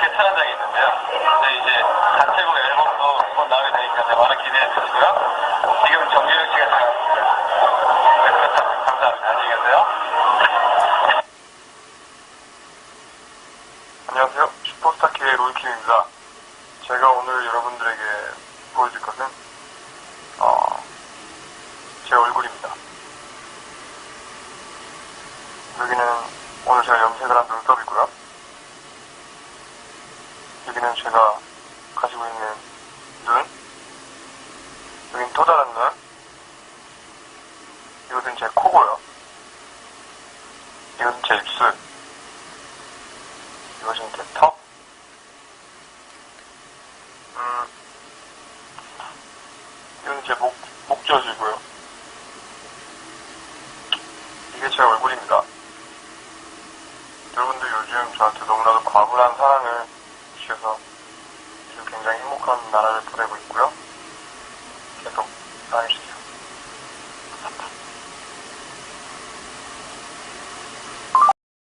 제 촬영장이 있는데요. 이제 단체곡 앨범도 곧 나오게 되니까 많은 기대해 주시고요. 지금 정규현 씨가 잘 그렇다. 감사합니다. 안녕히 계세요. 안녕하세요. 슈퍼스타K의 로이킴입니다. 제가 오늘 여러분들에게 보여줄 것은 제 얼굴입니다. 여기는 오늘 제가 염색을 한 눈썹이고요. 여기는 제가 가지고 있는 눈. 여긴 또 다른 눈. 이것은 제 코고요. 이것은 제 입술. 이것은 제 턱. 이건 제 목젖이고요. 이게 제 얼굴입니다. 여러분들 요즘 저한테 너무나도 과분한 사랑을 주셔서 지금 굉장히 행복한 나라를